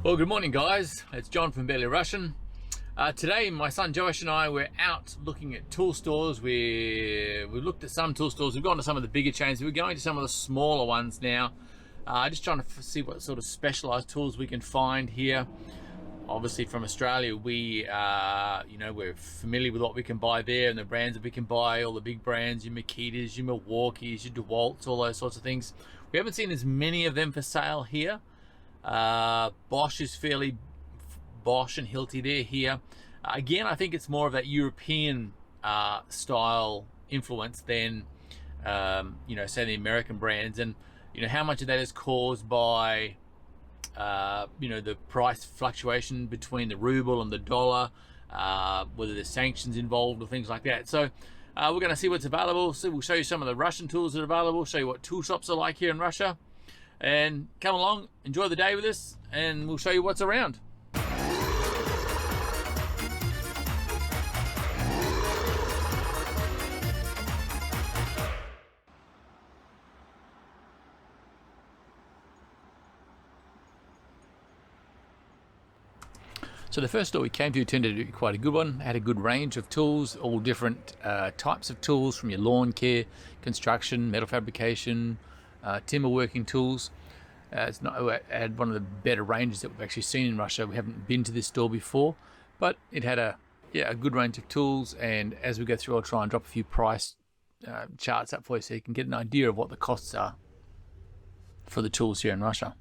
Well, good morning guys, it's John from Barely Russian. Today my son Josh and I were out looking at tool stores. We looked at some tool stores, we've gone to some of the bigger chains, we're going to some of the smaller ones now. Just trying to see what sort of specialized tools we can find here. Obviously from Australia, we're familiar with what we can buy there and the brands that we can buy, all the big brands, your Makitas, your Milwaukees, your Dewalts, all those sorts of things. We haven't seen as many of them for sale here. Bosch is fairly, Bosch and Hilti, they're here. Again, I think it's more of that European style influence than say the American brands, and how much of that is caused by the price fluctuation between the ruble and the dollar, whether there's sanctions involved or things like that. So we're going to see what's available. So we'll show you some of the Russian tools that are available, show you what tool shops are like here in Russia, and come along, enjoy the day with us, and we'll show you what's around. So the first store we came to tended to be quite a good one. It had a good range of tools, all different types of tools, from your lawn care, construction, metal fabrication, timber working tools. It had one of the better ranges that we've actually seen in Russia. We haven't been to this store before, but it had a good range of tools. And as we go through, I'll try and drop a few price charts up for you so you can get an idea of what the costs are for the tools here in Russia.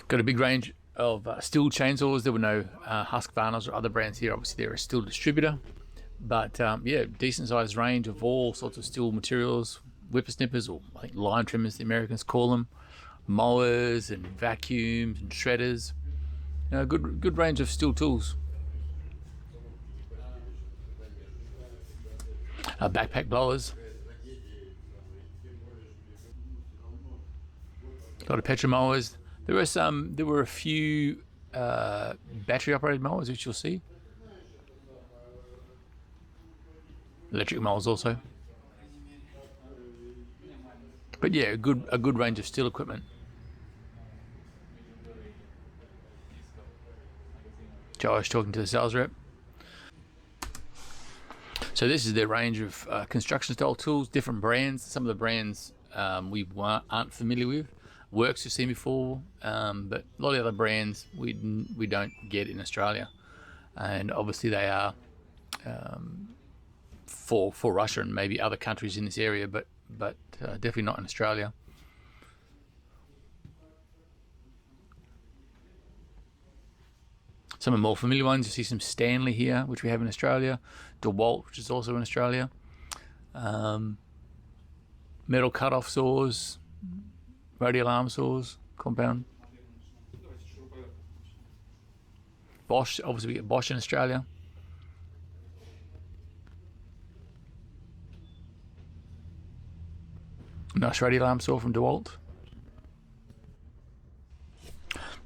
Got a big range of Stihl chainsaws. There were no Husqvarnas or other brands here. Obviously they're a Stihl distributor, but decent sized range of all sorts of Stihl materials, whippersnippers, or I think line trimmers the Americans call them, mowers and vacuums and shredders. Good range of Stihl tools. Backpack blowers. A lot of petrol mowers. There were a few battery operated mowers, which you'll see. Electric mowers also. But yeah, a good range of Stihl equipment. Josh talking to the sales rep. So this is their range of construction style tools, different brands. Some of the brands we aren't familiar with. Works you've seen before, but a lot of the other brands we don't get in Australia, and obviously they are for Russia and maybe other countries in this area, but definitely not in Australia. Some of the more familiar ones, you see some Stanley here, which we have in Australia, Dewalt, which is also in Australia, metal cut-off saws, radial arm saws, compound. Bosch, obviously we get Bosch in Australia. Nice radial arm saw from Dewalt.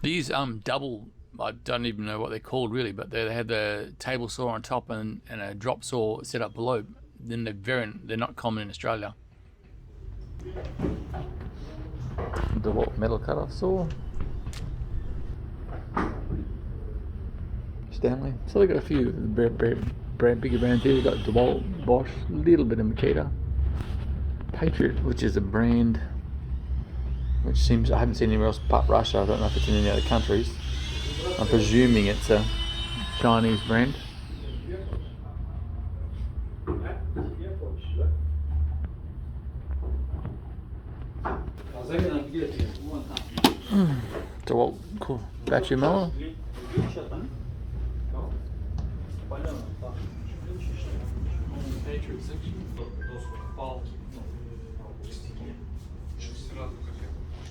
These double, I don't even know what they're called really, but they have the table saw on top and a drop saw set up below. Then they're not common in Australia. Dewalt metal cut-off saw. Stanley. So they got a few bigger brands here. They got Dewalt, Bosch, a little bit of Makita. Patriot, which is a brand which seems, I haven't seen anywhere else but Russia. I don't know if it's in any other countries. I'm presuming it's a Chinese brand. Dewalt, cool. Battery mower.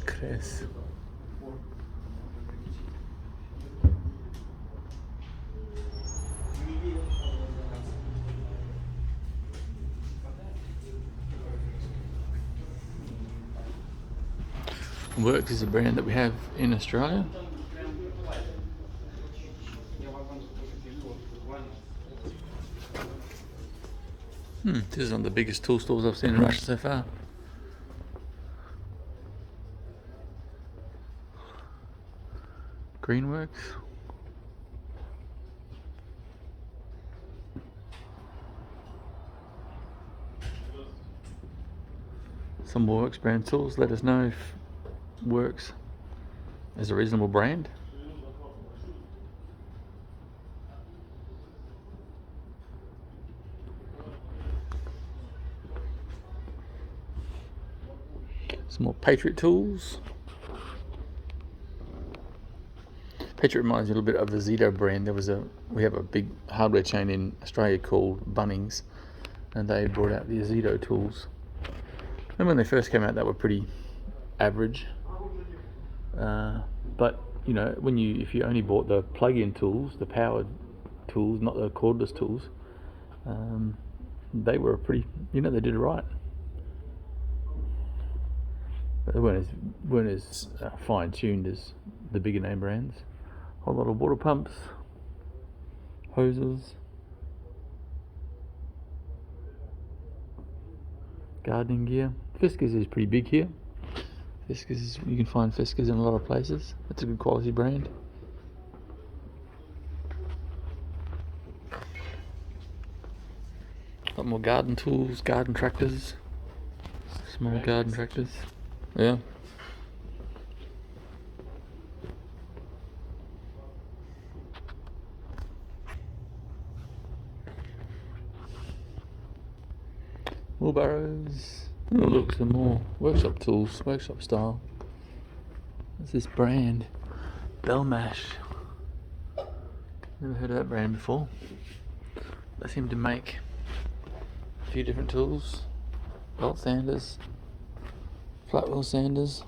Chris. Works is a brand that we have in Australia. This is one of the biggest tool stores I've seen in Russia so far. Greenworks. Some Works brand tools. Let us know if Works is a reasonable brand. Some more Patriot tools. Patriot reminds me a little bit of the Zito brand. We have a big hardware chain in Australia called Bunnings, and they brought out the Zito tools. And when they first came out, they were pretty average. But you know, if you only bought the plug-in tools, the powered tools, not the cordless tools, they were pretty. They did it right. But they weren't as fine-tuned as the bigger name brands. A whole lot of water pumps, hoses, gardening gear. Fiskars is pretty big here. Fiskars, you can find Fiskars in a lot of places. It's a good quality brand. A lot more garden tools, garden tractors, small garden tractors. Yeah. Wheelbarrows. Oh, look, some more workshop tools, workshop style. What's this brand? Belmash. Never heard of that brand before. They seem to make a few different tools. Belt sanders, flat wheel sanders.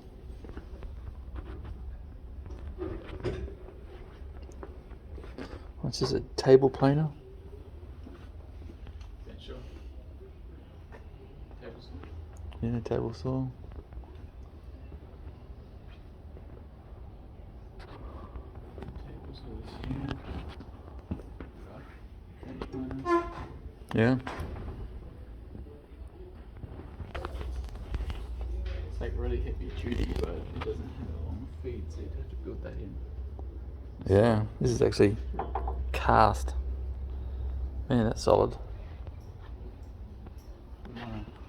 What's this, a table planer? Yeah, table saw. Yeah. It's like really heavy duty, but it doesn't have a long feed, so you'd have to build that in. Yeah, this is actually cast. Man, that's solid.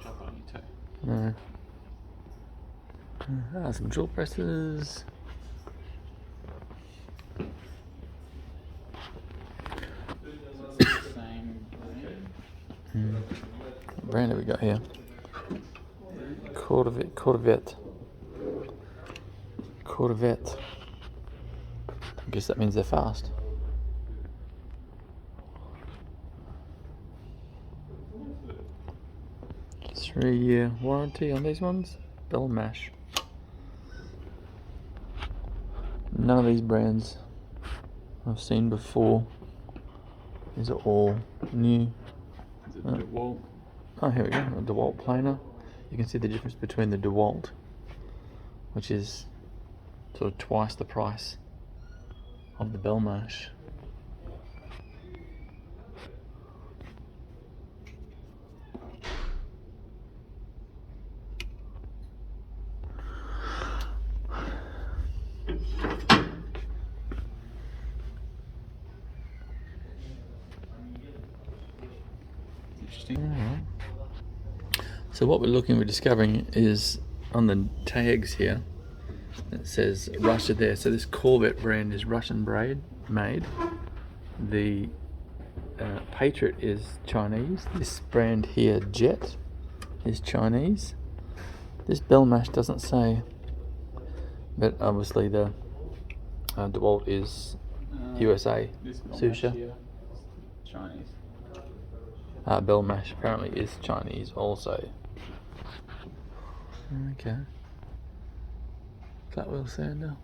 Chop on your toe. No. Some drill presses. Same What brand have we got here? Corvette. I guess that means they're fast. Three-year warranty on these ones. Belmash. None of these brands I've seen before. These are all new. Is it Dewalt? Oh, here we go. A Dewalt planer. You can see the difference between the Dewalt, which is sort of twice the price of the Belmash. Interesting. So what we're discovering is on the tags here, it says Russia there. So this Corvette brand is Russian made. The Patriot is Chinese. This brand here, Jet, is Chinese. This Belmash doesn't say, but obviously the DeWalt is USA. This Susha. here, Chinese. Belmash apparently is Chinese also. Okay. Flat wheel sander.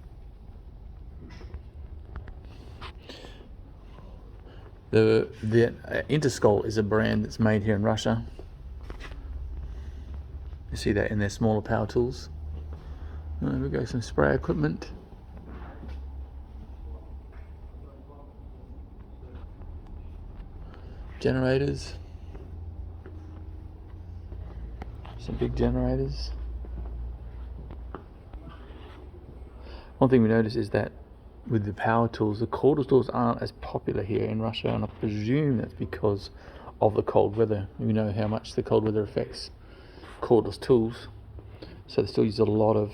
The Interscol is a brand that's made here in Russia. You see that in their smaller power tools. There we go, some spray equipment. Generators. Some big generators. One thing we notice is that with the power tools, the cordless tools aren't as popular here in Russia, and I presume that's because of the cold weather. You know how much the cold weather affects cordless tools, so they still use a lot of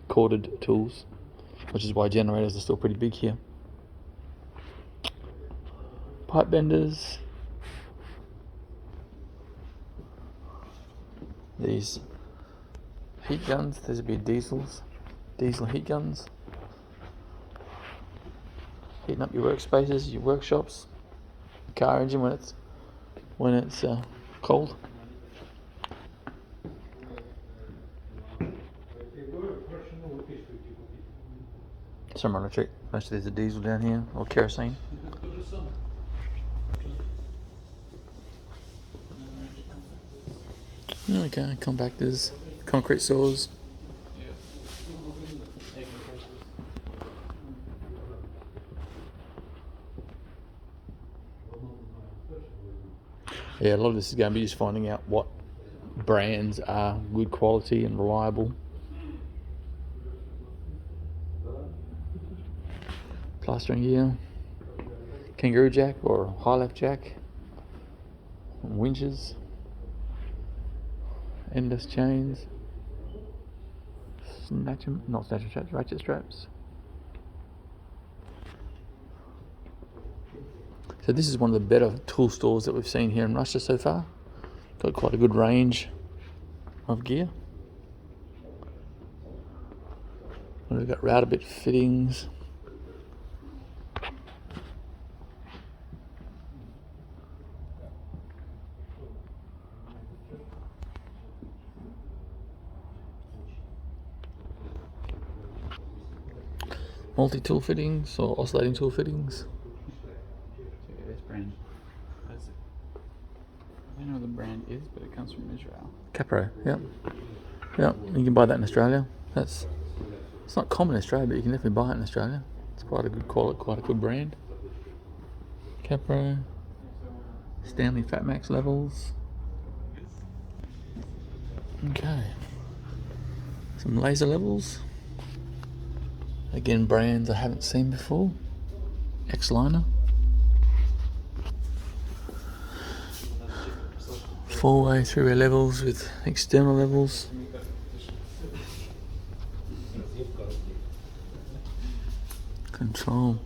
corded tools, which is why generators are still pretty big here. Pipe benders. These heat guns, these would be diesel heat guns. Heating up your workspaces, your workshops, car engine when it's cold. Some electric. Most of these are diesel down here, or kerosene. Okay, compactors, concrete saws. Yeah, a lot of this is going to be just finding out what brands are good quality and reliable. Plastering gear, kangaroo jack or high left jack, winches, endless chains, ratchet straps. So this is one of the better tool stores that we've seen here in Russia so far. Got quite a good range of gear. We've got router bit fittings. Multi-tool fittings or oscillating tool fittings. This brand. What is it? I don't know what the brand is, but it comes from Israel. Capro, yep. Yep, you can buy that in Australia. It's not common in Australia, but you can definitely buy it in Australia. It's quite a good quality, quite a good brand. Capro, Stanley Fatmax levels. Okay. Some laser levels. Again, brands I haven't seen before. X-Liner. 4-way, 3-way levels with external levels. Control.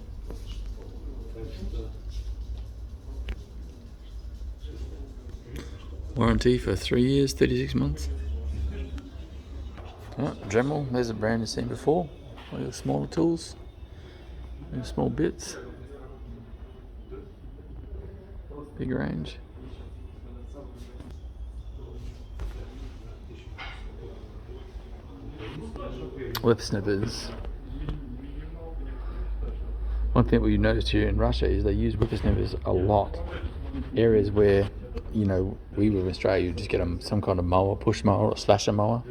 Warranty for 3 years, 36 months. Oh, Dremel, there's a brand you've seen before. All your smaller tools and small bits. Big range. Whip snippers. One thing we noticed here in Russia is they use whippersnippers a lot. Areas where, you know, we were in Australia, you just get some kind of mower, push mower or slasher mower.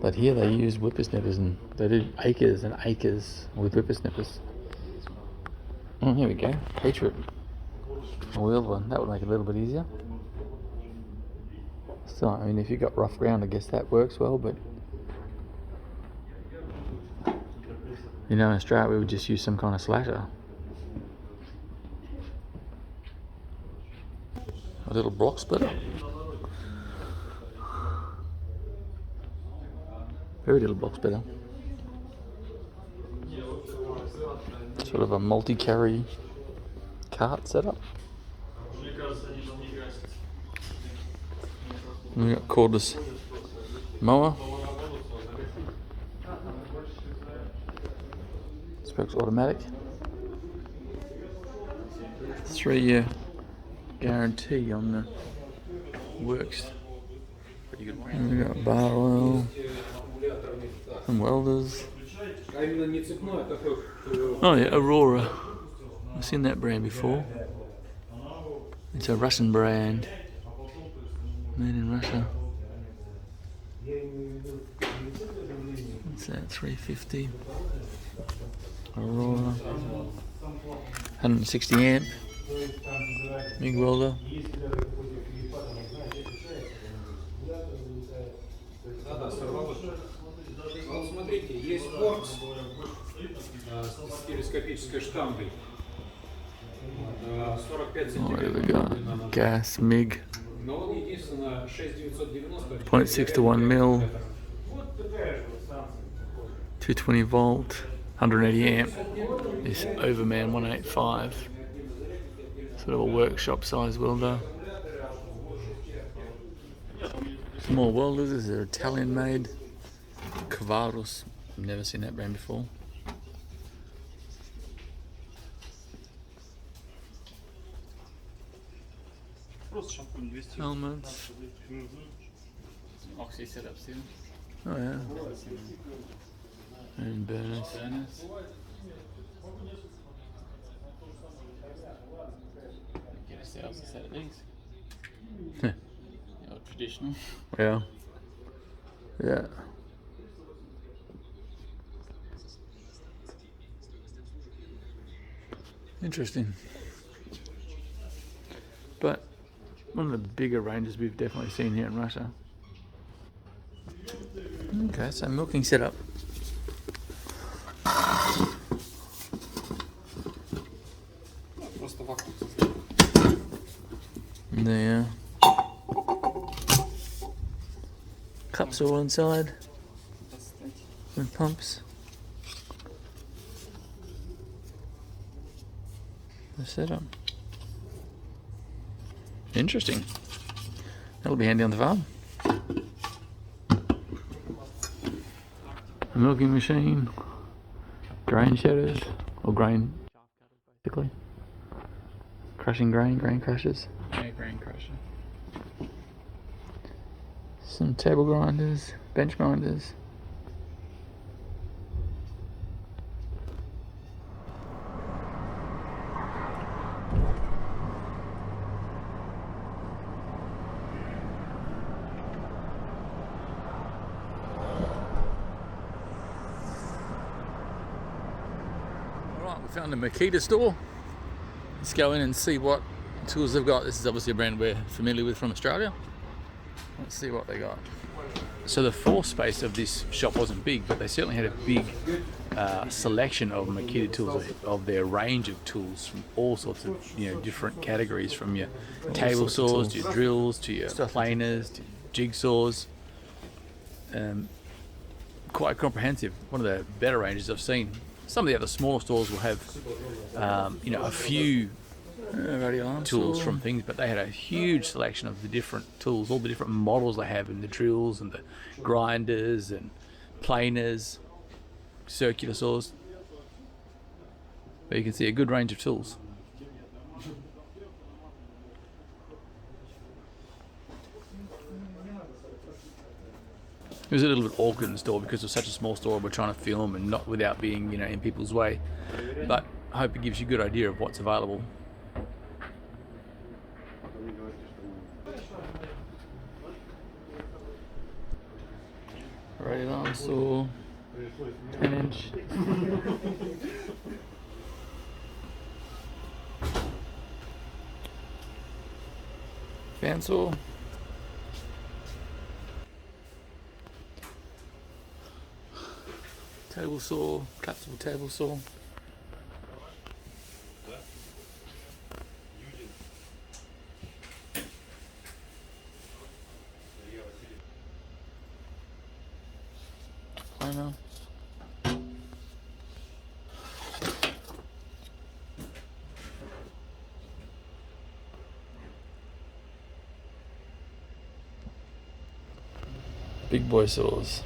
But here they use whippersnippers, and they do acres and acres with whippersnippers. Oh, here we go. Patriot. A wheeled one. That would make it a little bit easier. Still, I mean, if you've got rough ground, I guess that works well, but you know, in Australia, we would just use some kind of slasher. A little block splitter. Very little block splitter. Sort of a multi-carry cart setup. And we got cordless mower. Spokes automatic. 3-year guarantee on the works. And we got bar oil. Some welders. Oh yeah, Aurora. I've seen that brand before. It's a Russian brand. Made in Russia. What's that? 350. Aurora. 160 amp. Big welder. с телескопической штангой. 45 Oh, there we сантиметров. go. Gas MIG. Но он единственное 6990. 0.6 to 1 mil. Вот такая же станция. 220 volt. 180 amp. This Overman 185. Sort of a workshop size welder. Some more welders. These are Italian made. Cavaros. Never seen that brand before. Helmets. Oxy setups here. Oh yeah. And burners. Burners. Get ourselves a set of these. Yeah. Traditional. Yeah. Yeah. Interesting. But one of the bigger ranges we've definitely seen here in Russia. Okay, so milking setup. There. Cups all inside with pumps. The setup. Interesting. That'll be handy on the farm. A milking machine, grain shedders, or grain basically. Crushing grain crushers. Yeah, grain crusher. Some table grinders, bench grinders. Alright, we found a Makita store. Let's go in and see what tools they've got. This is obviously a brand we're familiar with from Australia. Let's see what they got. So the floor space of this shop wasn't big, but they certainly had a big selection of Makita tools, of their range of tools from all sorts of different categories, from your table saws to your drills to your planers to jigsaws. Quite comprehensive. One of the better ranges I've seen. Some of the other smaller stores will have a few tools from things, but they had a huge selection of the different tools, all the different models they have, in the drills and the grinders and planers, circular saws. But you can see a good range of tools. It was a little bit awkward in the store because it was such a small store. We're trying to film and not without being in people's way, but I hope it gives you a good idea of what's available. Rated arm saw, 10-inch. Fan saw. Table saw, collapsible table saw. Planer. Big boy saws.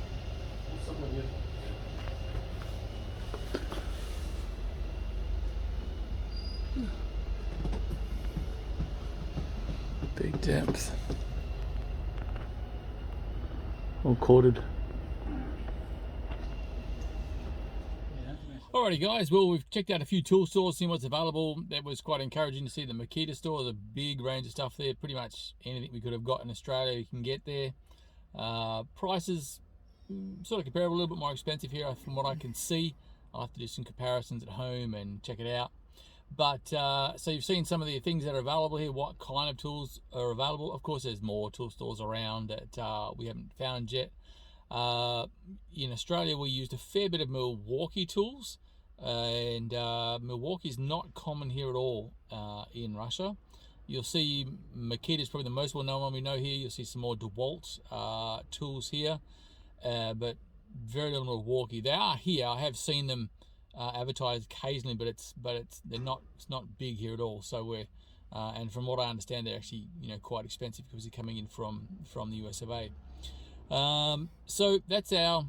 Big depth. All corded. Alrighty guys, well, we've checked out a few tool stores, seen what's available. That was quite encouraging to see the Makita store. There's a big range of stuff there. Pretty much anything we could have got in Australia you can get there. Prices sort of comparable, a little bit more expensive here from what I can see. I'll have to do some comparisons at home and check it out. But so you've seen some of the things that are available here, what kind of tools are available. Of course, there's more tool stores around that we haven't found yet. In Australia, we used a fair bit of Milwaukee tools. and Milwaukee is not common here at all in Russia. You'll see Makita is probably the most well-known one we know here. You'll see some more Dewalt tools here, but very little Milwaukee. They are here. I have seen them advertised occasionally, but it's not big here at all. So we're and from what I understand, they're actually quite expensive because they're coming in from the US of A. So that's our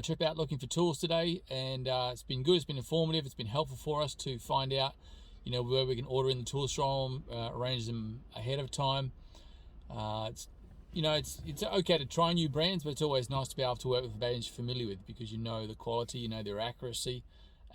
trip out looking for tools today, and it's been good. It's been informative. It's been helpful for us to find out where we can order in the tools from, arrange them ahead of time. It's okay to try new brands, but it's always nice to be able to work with brands you're familiar with, because the quality, their accuracy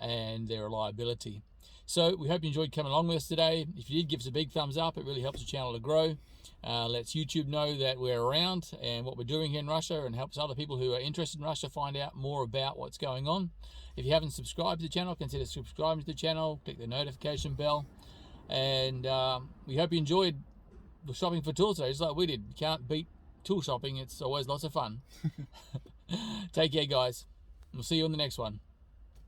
and their reliability. So we hope you enjoyed coming along with us today. If you did, give us a big thumbs up. It really helps the channel to grow. Lets YouTube know that we're around and what we're doing here in Russia, and helps other people who are interested in Russia find out more about what's going on. If you haven't subscribed to the channel, consider subscribing to the channel. Click the notification bell. And we hope you enjoyed shopping for tools today, just like we did. You can't beat tool shopping. It's always lots of fun. Take care, guys. We'll see you on the next one.